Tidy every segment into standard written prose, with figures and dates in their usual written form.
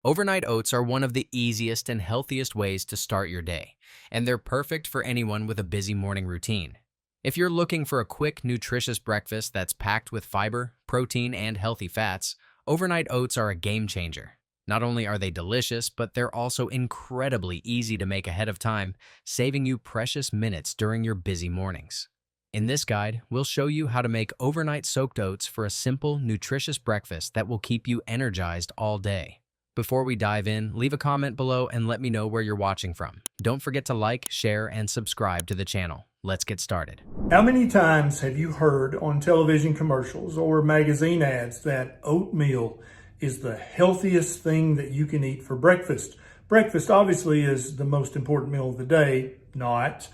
Overnight oats are one of the easiest and healthiest ways to start your day, and they're perfect for anyone with a busy morning routine. If you're looking for a quick, nutritious breakfast that's packed with fiber, protein, and healthy fats, overnight oats are a game changer. Not only are they delicious, but they're also incredibly easy to make ahead of time, saving you precious minutes during your busy mornings. In this guide, we'll show you how to make overnight soaked oats for a simple, nutritious breakfast that will keep you energized all day. Before we dive in, leave a comment below and let me know where you're watching from. Don't forget to like, share, and subscribe to the channel. Let's get started. How many times have you heard on television commercials or magazine ads that oatmeal is the healthiest thing that you can eat for breakfast? Breakfast obviously is the most important meal of the day, not.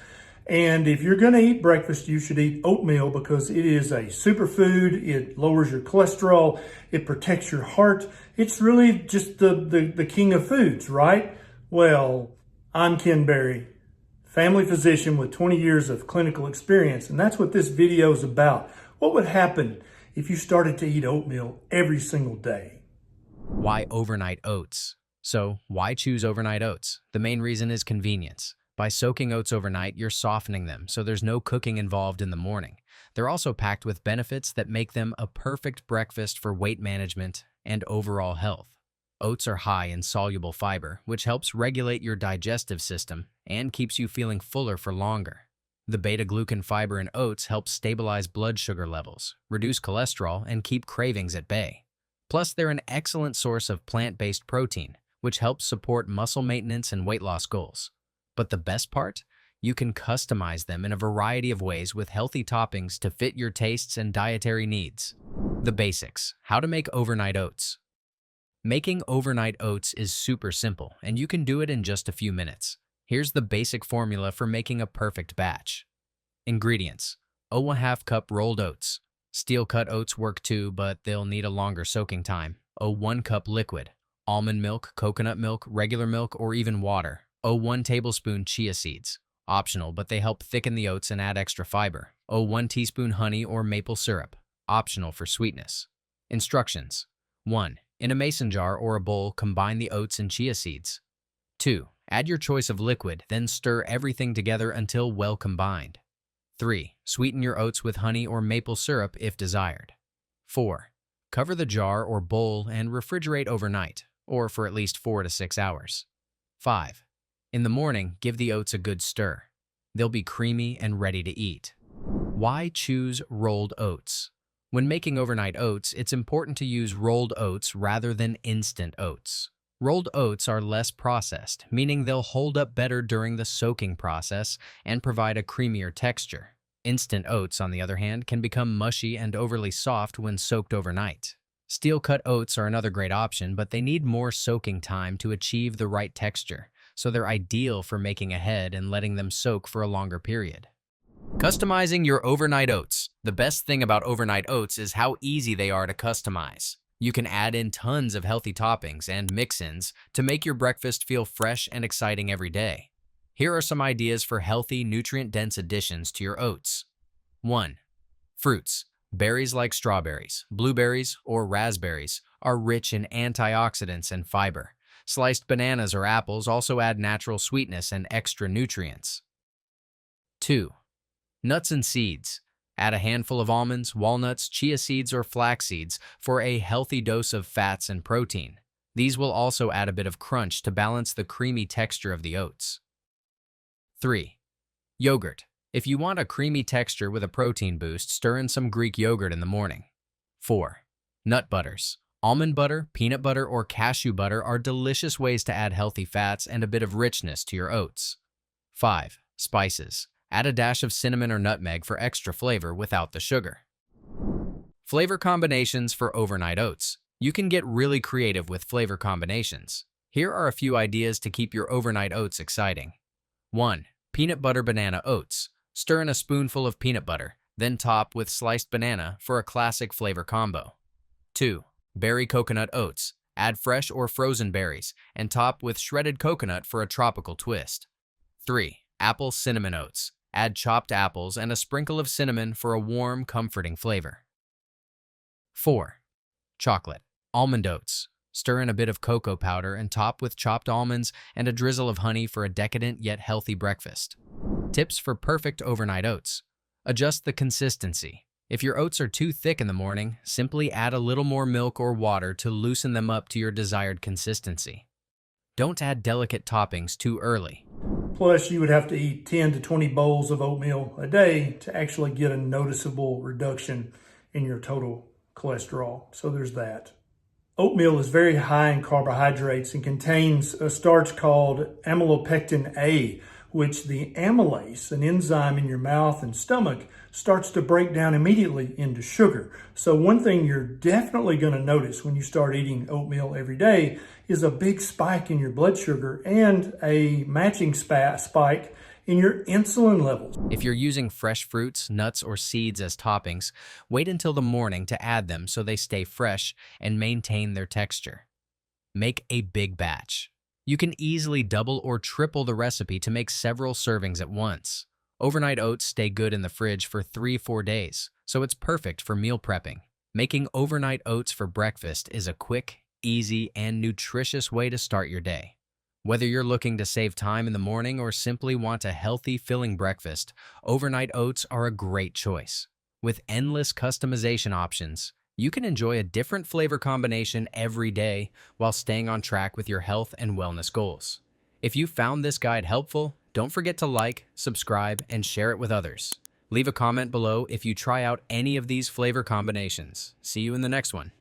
And if you're going to eat breakfast, you should eat oatmeal because it is a superfood. It lowers your cholesterol. It protects your heart. It's really just the king of foods, right? Well, I'm Ken Berry, family physician with 20 years of clinical experience, and that's what this video is about. What would happen if you started to eat oatmeal every single day? Why overnight oats? So, why choose overnight oats? The main reason is convenience. By soaking oats overnight, you're softening them, so there's no cooking involved in the morning. They're also packed with benefits that make them a perfect breakfast for weight management and overall health. Oats are high in soluble fiber, which helps regulate your digestive system and keeps you feeling fuller for longer. The beta-glucan fiber in oats helps stabilize blood sugar levels, reduce cholesterol, and keep cravings at bay. Plus, they're an excellent source of plant-based protein, which helps support muscle maintenance and weight loss goals. But the best part? You can customize them in a variety of ways with healthy toppings to fit your tastes and dietary needs. The basics. How to make overnight oats. Making overnight oats is super simple, and you can do it in just a few minutes. Here's the basic formula for making a perfect batch. Ingredients: 1/2 cup rolled oats. Steel-cut oats work too, but they'll need a longer soaking time. 1 cup liquid. Almond milk, coconut milk, regular milk, or even water. 1 tablespoon chia seeds. Optional, but they help thicken the oats and add extra fiber. 1 teaspoon honey or maple syrup. Optional for sweetness. Instructions. 1. In a mason jar or a bowl, combine the oats and chia seeds. 2. Add your choice of liquid, then stir everything together until well combined. 3. Sweeten your oats with honey or maple syrup if desired. 4. Cover the jar or bowl and refrigerate overnight, or for at least 4 to 6 hours. 5. In the morning, give the oats a good stir. They'll be creamy and ready to eat. Why choose rolled oats? When making overnight oats, it's important to use rolled oats rather than instant oats. Rolled oats are less processed, meaning they'll hold up better during the soaking process and provide a creamier texture. Instant oats, on the other hand, can become mushy and overly soft when soaked overnight. Steel-cut oats are another great option, but they need more soaking time to achieve the right texture, so they're ideal for making ahead and letting them soak for a longer period. Customizing your overnight oats. The best thing about overnight oats is how easy they are to customize. You can add in tons of healthy toppings and mix-ins to make your breakfast feel fresh and exciting every day. Here are some ideas for healthy, nutrient-dense additions to your oats. 1. Fruits. Berries like strawberries, blueberries, or raspberries are rich in antioxidants and fiber. Sliced bananas or apples also add natural sweetness and extra nutrients. 2. Nuts and seeds. Add a handful of almonds, walnuts, chia seeds, or flax seeds for a healthy dose of fats and protein. These will also add a bit of crunch to balance the creamy texture of the oats. 3. Yogurt. If you want a creamy texture with a protein boost, stir in some Greek yogurt in the morning. 4. Nut butters. Almond butter, peanut butter, or cashew butter are delicious ways to add healthy fats and a bit of richness to your oats. 5. Spices. Add a dash of cinnamon or nutmeg for extra flavor without the sugar. Flavor combinations for overnight oats. You can get really creative with flavor combinations. Here are a few ideas to keep your overnight oats exciting. 1. Peanut butter banana oats. Stir in a spoonful of peanut butter, then top with sliced banana for a classic flavor combo. 2. Berry coconut oats. Add fresh or frozen berries and top with shredded coconut for a tropical twist. 3. Apple cinnamon oats. Add chopped apples and a sprinkle of cinnamon for a warm, comforting flavor. 4. Chocolate. Almond oats. Stir in a bit of cocoa powder and top with chopped almonds and a drizzle of honey for a decadent yet healthy breakfast. Tips for perfect overnight oats. Adjust the consistency. If your oats are too thick in the morning, simply add a little more milk or water to loosen them up to your desired consistency. Don't add delicate toppings too early. Plus, you would have to eat 10 to 20 bowls of oatmeal a day to actually get a noticeable reduction in your total cholesterol. So there's that. Oatmeal is very high in carbohydrates and contains a starch called amylopectin A, which the amylase, an enzyme in your mouth and stomach, starts to break down immediately into sugar. So one thing you're definitely going to notice when you start eating oatmeal every day is a big spike in your blood sugar and a matching spike in your insulin levels. If you're using fresh fruits, nuts, or seeds as toppings, wait until the morning to add them so they stay fresh and maintain their texture. Make a big batch. You can easily double or triple the recipe to make several servings at once. Overnight oats stay good in the fridge for 3-4 days, so it's perfect for meal prepping. Making overnight oats for breakfast is a quick, easy, and nutritious way to start your day. Whether you're looking to save time in the morning or simply want a healthy, filling breakfast, overnight oats are a great choice. With endless customization options, you can enjoy a different flavor combination every day while staying on track with your health and wellness goals. If you found this guide helpful, don't forget to like, subscribe, and share it with others. Leave a comment below if you try out any of these flavor combinations. See you in the next one.